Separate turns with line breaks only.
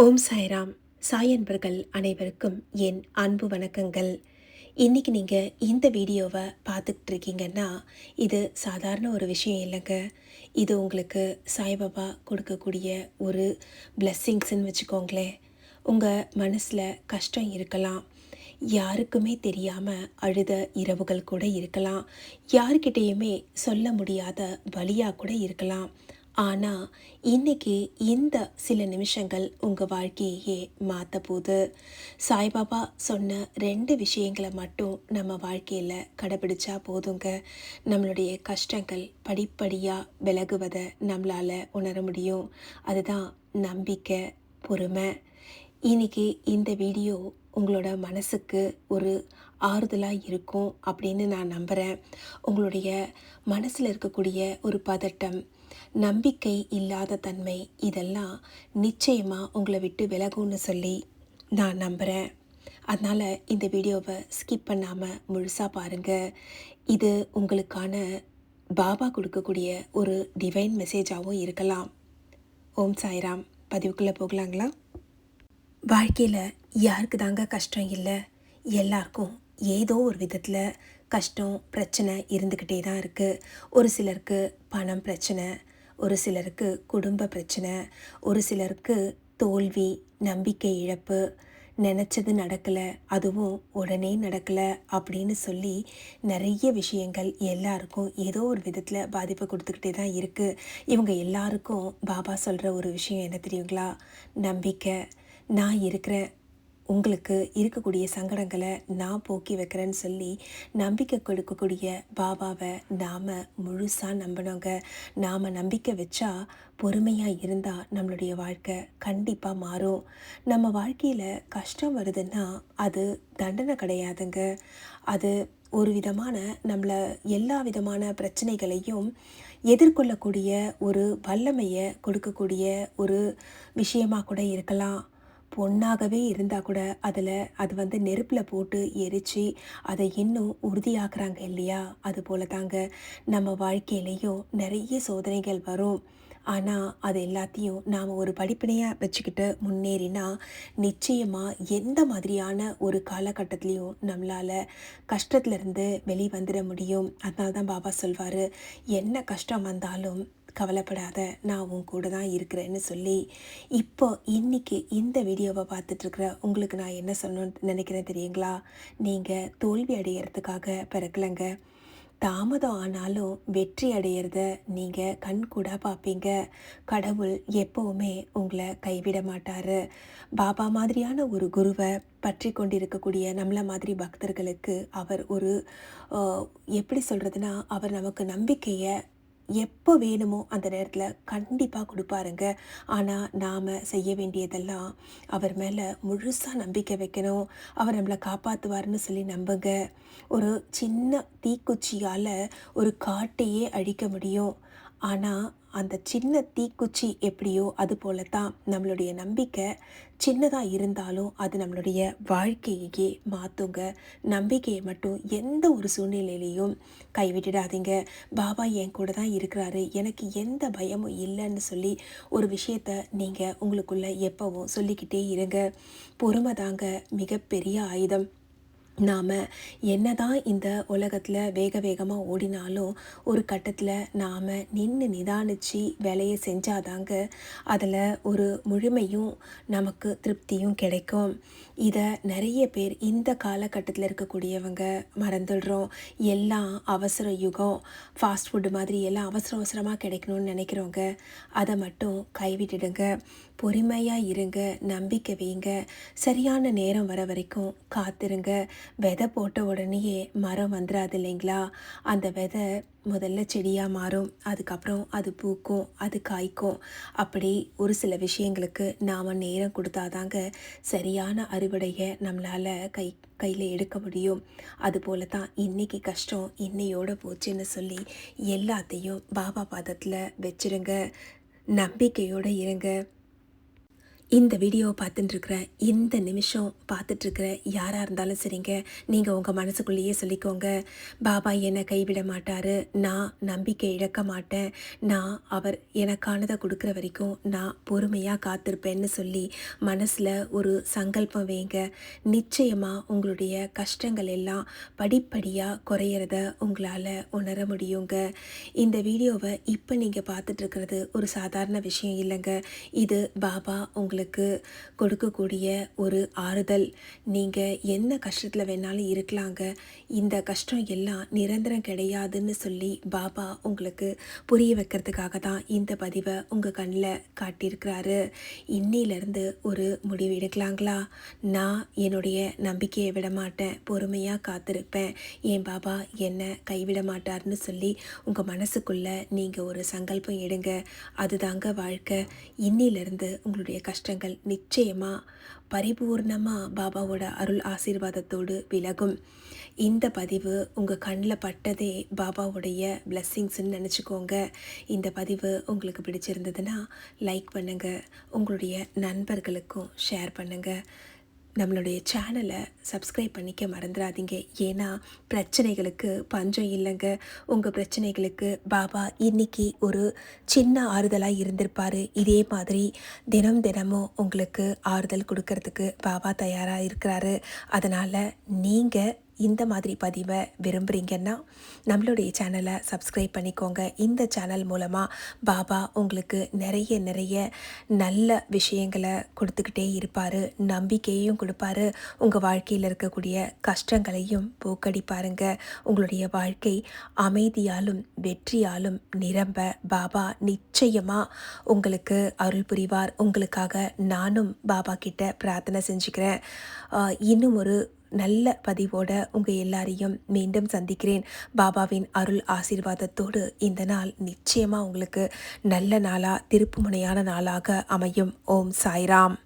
ஓம் சாய்ராம். சாய் அன்பர்கள் அனைவருக்கும் என் அன்பு வணக்கங்கள். இன்றைக்கி நீங்கள் இந்த வீடியோவை பார்த்துக்கிட்டு இருக்கீங்கன்னா, இது சாதாரண ஒரு விஷயம் இல்லைங்க. இது உங்களுக்கு சாய்பாபா கொடுக்கக்கூடிய ஒரு பிளெஸ்ஸிங்ஸ்ன்னு வச்சுக்கோங்களேன். உங்கள் மனசில் கஷ்டம் இருக்கலாம், யாருக்குமே தெரியாமல் அழுத இரவுகள் கூட இருக்கலாம், யாருக்கிட்டேயுமே சொல்ல முடியாத வலியாக கூட இருக்கலாம். ஆனால் இன்னைக்கு இந்த சில நிமிஷங்கள் உங்கள் வாழ்க்கையே மாற்ற போகுது. சாய்பாபா சொன்ன 2 விஷயங்களை மட்டும் நம்ம வாழ்க்கையில் கடைபிடிச்சா போதுங்க. நம்மளுடைய கஷ்டங்கள் படிப்படியாக விலகுவதை நம்மளால் உணர முடியும். அதுதான் நம்பிக்கை, பொறுமை. இன்னைக்கு இந்த வீடியோ உங்களோட மனசுக்கு ஒரு ஆறுதலாக இருக்கும் அப்படின்னு நான் நம்புகிறேன். உங்களுடைய மனசில் இருக்கக்கூடிய ஒரு பதட்டம், நம்பிக்கை இல்லாத தன்மை, இதெல்லாம் நிச்சயமாக உங்களை விட்டு விலகும்னு சொல்லி நான் நம்புகிறேன். அதனால் இந்த வீடியோவை ஸ்கிப் பண்ணாமல் முழுசாக பாருங்கள். இது உங்களுக்கான பாபா கொடுக்கக்கூடிய ஒரு டிவைன் மெசேஜாகவும் இருக்கலாம். ஓம் சாய்ராம். பதிவுக்குள்ளே போகலாங்களா? வாழ்க்கையில் யாருக்கு தாங்க கஷ்டம் இல்லை? எல்லாருக்கும் ஏதோ ஒரு விதத்தில் கஷ்டம், பிரச்சனை இருந்துக்கிட்டே தான் இருக்குது. ஒரு சிலருக்கு பணம் பிரச்சனை, ஒரு சிலருக்கு குடும்ப பிரச்சனை, ஒரு சிலருக்கு தோல்வி, நம்பிக்கை இழப்பு, நினச்சது நடக்கலை, அதுவும் உடனே நடக்கலை அப்படின்னு சொல்லி நிறைய விஷயங்கள் எல்லாருக்கும் ஏதோ ஒரு விதத்தில் பாதிப்பை கொடுத்துக்கிட்டே தான் இருக்குது. இவங்க எல்லாருக்கும் பாபா சொல்கிற ஒரு விஷயம் என்ன தெரியுங்களா? நம்பிக்கை. நான் இருக்கிறேன், உங்களுக்கு இருக்கக்கூடிய சங்கடங்களை நான் போக்கி வைக்கிறேன்னு சொல்லி நம்பிக்கை கொடுக்கக்கூடிய பாபாவை நாம் முழுசாக நம்பணுங்க. நாம் நம்பிக்கை வச்சா, பொறுமையாக இருந்தால் நம்மளுடைய வாழ்க்கை கண்டிப்பாக மாறும். நம்ம வாழ்க்கையில் கஷ்டம் வருதுன்னா அது தண்டனை கிடையாதுங்க. அது ஒரு விதமான நம்மளை எல்லா விதமான பிரச்சனைகளையும் எதிர்கொள்ளக்கூடிய ஒரு வல்லமையை கொடுக்கக்கூடிய ஒரு விஷயமாக கூட இருக்கலாம். பொண்ணாகவே இருந்தால் கூட அது நெருப்பில் போட்டு எரித்து அதை இன்னும் உறுதியாக்குறாங்க இல்லையா? அது போல தாங்க நம்ம வாழ்க்கையிலையும் நிறைய சோதனைகள் வரும். ஆனால் அது எல்லாத்தையும் நாம் ஒரு படிப்பினையாக வச்சுக்கிட்டு முன்னேறினா நிச்சயமாக எந்த மாதிரியான ஒரு காலகட்டத்துலேயும் நம்மளால் கஷ்டத்துலேருந்து வெளிவந்துட முடியும். அதனால தான் பாபா சொல்வார், என்ன கஷ்டம் வந்தாலும் கவலைப்படாத, நான் உன் கூட தான் இருக்கிறேன்னு சொல்லி. இப்போ இன்றைக்கி இந்த வீடியோவை பார்த்துட்ருக்குற உங்களுக்கு நான் என்ன சொல்லணும்னு நினைக்கிறேன் தெரியுங்களா? நீங்கள் தோல்வி அடையிறதுக்காக பிறக்கலைங்க. தாமதம் ஆனாலும் வெற்றி அடையிறத நீங்கள் கண் கூட பார்ப்பீங்க. கடவுள் எப்போவுமே உங்களை கைவிட மாட்டார். பாபா மாதிரியான ஒரு குருவை பற்றி கொண்டிருக்கக்கூடிய நம்மளை மாதிரி பக்தர்களுக்கு அவர் ஒரு எப்படி சொல்கிறதுனா, அவர் நமக்கு நம்பிக்கையை எப்போ வேணுமோ அந்த நேரத்தில் கண்டிப்பாக கொடுப்பாருங்க. ஆனால் நாம் செய்ய வேண்டியதெல்லாம் அவர் மேலே முழுசாக நம்பிக்கை வைக்கணும். அவர் நம்மளை காப்பாற்றுவார்னு சொல்லி நம்புங்க. ஒரு சின்ன தீக்குச்சியால் ஒரு காட்டையே அழிக்க முடியும். ஆனால் அந்த சின்ன தீக்குச்சி எப்படியோ அது போல தான் நம்மளுடைய நம்பிக்கை சின்னதாக இருந்தாலும் அது நம்மளுடைய வாழ்க்கையே மாற்றுங்க. நம்பிக்கையை மட்டும் எந்த ஒரு சூழ்நிலையிலையும் கைவிட்டுடாதீங்க. பாபா என் கூட தான் இருக்கிறாரு, எனக்கு எந்த பயமும் இல்லைன்னு சொல்லி ஒரு விஷயத்த நீங்கள் உங்களுக்குள்ளே எப்போவும் சொல்லிக்கிட்டே இருங்க. பொறுமை தாங்க மிகப்பெரிய ஆயுதம். நாம் என்ன தான் இந்த உலகத்தில் வேக வேகமாக ஓடினாலும் ஒரு கட்டத்தில் நாம் நின்று நிதானித்து வேலையை செஞ்சாதாங்க அதில் ஒரு முழுமையும் நமக்கு திருப்தியும் கிடைக்கும். இதை நிறைய பேர் இந்த காலகட்டத்தில் இருக்கக்கூடியவங்க மறந்துடுறோம். எல்லாம் அவசர யுகம், ஃபாஸ்ட் ஃபுட்டு மாதிரி எல்லாம் அவசர அவசரமாக கிடைக்கணும்னு நினைக்கிறவங்க அதை மட்டும் கைவிட்டுடுங்க. பொறுமையாக இருங்க, நம்பிக்கை வைங்க, சரியான நேரம் வர வரைக்கும் காத்திருங்க. விதை போட்ட உடனேயே மரம் வந்துடாது இல்லைங்களா? அந்த விதை முதல்ல செடியாக மாறும், அதுக்கப்புறம் அது பூக்கும், அது காய்க்கும். அப்படி ஒரு சில விஷயங்களுக்கு நாம் நேரம் கொடுத்தாதாங்க சரியான அறுவடையை நம்மளால் கையில் எடுக்க முடியும். அதுபோல தான் இன்றைக்கி கஷ்டம் இன்னையோட போச்சுன்னு சொல்லி எல்லாத்தையும் பாபா பாதத்தில் வச்சிருங்க. நம்பிக்கையோடு இருங்க. இந்த வீடியோவை பார்த்துட்டுருக்குற இந்த நிமிஷம் பார்த்துட்ருக்கிற யாராக இருந்தாலும் சரிங்க, நீங்கள் உங்கள் மனசுக்குள்ளேயே சொல்லிக்கோங்க, பாபா என்னை கைவிட மாட்டார், நான் நம்பிக்கை இழக்க மாட்டேன், நான் அவர் எனக்கானதை கொடுக்குற வரைக்கும் நான் பொறுமையாக காத்திருப்பேன்னு சொல்லி மனசில் ஒரு சங்கல்பம் வைங்க. நிச்சயமாக உங்களுடைய கஷ்டங்கள் எல்லாம் படிப்படியாக குறையிறத உங்களால் உணர முடியுங்க. இந்த வீடியோவை இப்போ நீங்கள் பார்த்துட்ருக்கிறது ஒரு சாதாரண விஷயம் இல்லைங்க. இது பாபா உங்களுக்கு கொடுக்கக்கூடிய ஒரு ஆறுதல். நீங்கள் என்ன கஷ்டத்தில் வேணாலும் இருக்கலாங்க, இந்த கஷ்டம் எல்லாம் நிரந்தரம் கிடையாதுன்னு சொல்லி பாபா உங்களுக்கு புரிய வைக்கிறதுக்காக தான் இந்த பதிவை உங்கள் கண்ணில் காட்டியிருக்கிறாரு. இன்னிலிருந்து ஒரு முடிவு எடுக்கலாங்களா? நான் என்னுடைய நம்பிக்கையை விட மாட்டேன், பொறுமையாக காத்திருப்பேன், என் பாபா என்னை கைவிட மாட்டார்னு சொல்லி உங்கள் மனசுக்குள்ளே நீங்கள் ஒரு சங்கல்பம் எடுங்க. அதுதாங்க வாழ்க்கை. இன்னிலிருந்து உங்களுடைய கஷ்டங்கள் நிச்சயமாக பரிபூர்ணமாக பாபாவோட அருள் ஆசீர்வாதத்தோடு விலகும். இந்த பதிவு உங்கள் கண்ணில் பட்டதே பாபாவுடைய பிளெஸ்ஸிங்ஸ்ன்னு நினச்சிக்கோங்க. இந்த பதிவு உங்களுக்கு பிடிச்சிருந்ததுன்னா லைக் பண்ணுங்கள், உங்களுடைய நண்பர்களுக்கும் ஷேர் பண்ணுங்கள். நம்மளுடைய சேனலை சப்ஸ்கிரைப் பண்ணிக்க மறந்துடாதீங்க. ஏன்னா பிரச்சனைகளுக்கு பஞ்சம் இல்லைங்க. உங்கள் பிரச்சனைகளுக்கு பாபா இன்றைக்கி ஒரு சின்ன ஆறுதலாக இருந்திருப்பார். இதே மாதிரி தினமும் உங்களுக்கு ஆறுதல் கொடுக்கறதுக்கு பாபா தயாராக இருக்கிறாரு. அதனால் நீங்கள் இந்த மாதிரி பதிவை விரும்புகிறீங்கன்னா நம்மளுடைய சேனலை சப்ஸ்கிரைப் பண்ணிக்கோங்க. இந்த சேனல் மூலமாக பாபா உங்களுக்கு நிறைய நல்ல விஷயங்களை கொடுத்துக்கிட்டே இருப்பார், நம்பிக்கையையும் கொடுப்பாரு, உங்கள் வாழ்க்கையில் இருக்கக்கூடிய கஷ்டங்களையும் போக்கடிப்பாருங்க. உங்களுடைய வாழ்க்கை அமைதியாலும் வெற்றியாலும் நிரம்ப பாபா நிச்சயமாக உங்களுக்கு அருள் புரிவார். உங்களுக்காக நானும் பாபா கிட்ட பிரார்த்தனை செஞ்சுக்கிறேன். இன்னும் ஒரு நல்ல பதிவோட உங்கள் எல்லாரையும் மீண்டும் சந்திக்கிறேன். பாபாவின் அருள் ஆசீர்வாதத்தோடு இந்த நாள் நிச்சயமாக உங்களுக்கு நல்ல நாளாக திருப்புமுனையான நாளாக அமையும். ஓம் சாய்ராம்.